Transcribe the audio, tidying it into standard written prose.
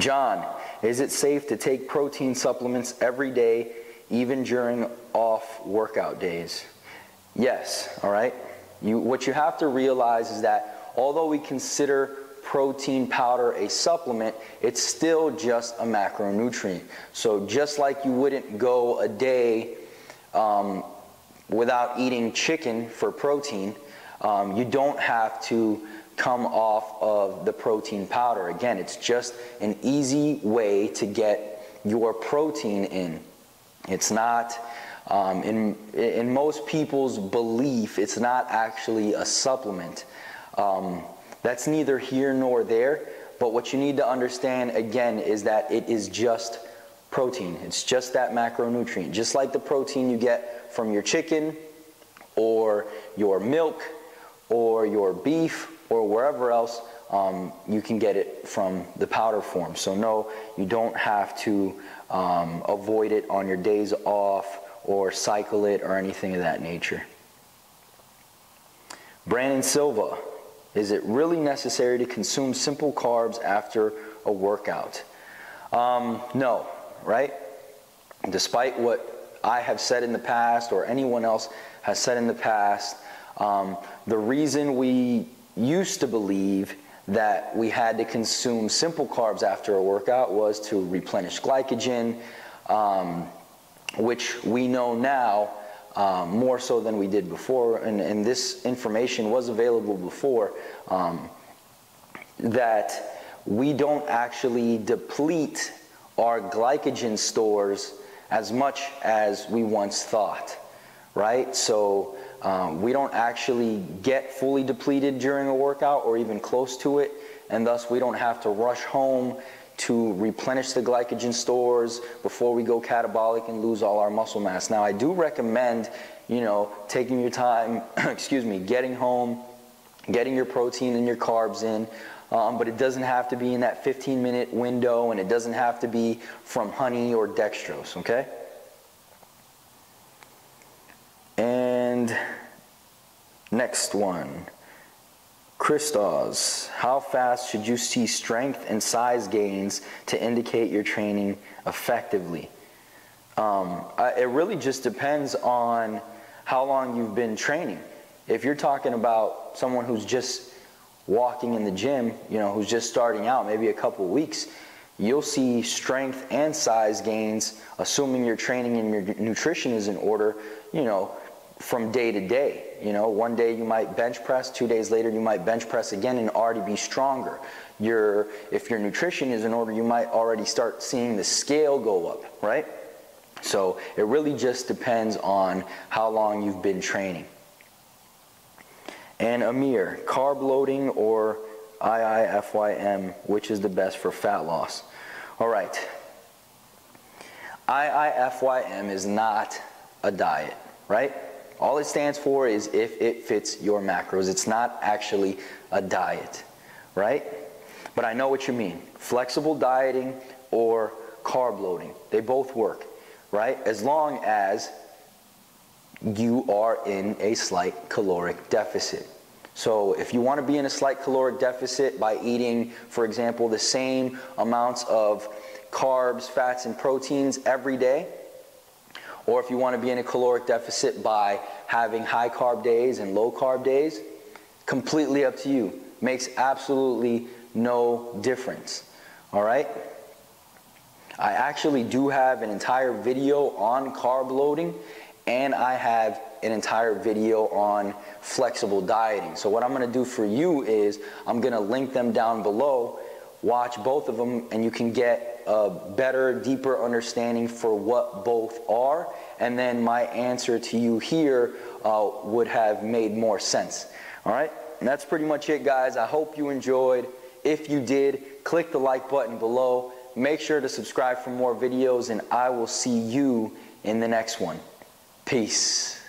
John, is it safe to take protein supplements every day, even during off workout days? Yes, all right? What you have to realize is that although we consider protein powder a supplement, it's still just a macronutrient. So just like you wouldn't go a day without eating chicken for protein, you don't have to come off of the protein powder. Again, it's just an easy way to get your protein in. It's not, in most people's belief, it's not actually a supplement. That's neither here nor there, but what you need to understand again is that it is just protein. It's just that macronutrient. Just like the protein you get from your chicken or your milk or your beef or wherever else, you can get it from the powder form. So no, you don't have to avoid it on your days off or cycle it or anything of that nature. Brandon Silva, is it really necessary to consume simple carbs after a workout? No, right? Despite what I have said in the past or anyone else has said in the past, the reason we used to believe that we had to consume simple carbs after a workout was to replenish glycogen, which we know now more so than we did before, and this information was available before, that we don't actually deplete our glycogen stores as much as we once thought, right? So we don't actually get fully depleted during a workout or even close to it, and thus we don't have to rush home to replenish the glycogen stores before we go catabolic and lose all our muscle mass. Now, I do recommend, taking your time, getting home, getting your protein and your carbs in, but it doesn't have to be in that 15-minute window, and it doesn't have to be from honey or dextrose, okay? And next one. Christos, how fast should you see strength and size gains to indicate you're training effectively? It really just depends on how long you've been training. If you're talking about someone who's just walking in the gym, who's just starting out, maybe a couple weeks, you'll see strength and size gains, assuming your training and your nutrition is in order, from day to day. One day you might bench press, 2 days later you might bench press again and already be stronger. If your nutrition is in order, you might already start seeing the scale go up, right? So it really just depends on how long you've been training. And Amir, carb loading or IIFYM, which is the best for fat loss? All right. IIFYM is not a diet, right? All it stands for is if it fits your macros. It's not actually a diet, right? But I know what you mean. Flexible dieting or carb loading, they both work, right? As long as you are in a slight caloric deficit. So if you want to be in a slight caloric deficit by eating, for example, the same amounts of carbs, fats, and proteins every day, or if you want to be in a caloric deficit by having high carb days and low carb days, completely up to you. Makes absolutely no difference. All right? I actually do have an entire video on carb loading, and I have an entire video on flexible dieting. So what I'm going to do for you is I'm going to link them down below. Watch both of them, and you can get a better, deeper understanding for what both are, and then my answer to you here would have made more sense. All right? And that's pretty much it, guys. I hope you enjoyed. If you did, click the like button below. Make sure to subscribe for more videos, and I will see you in the next one. Peace.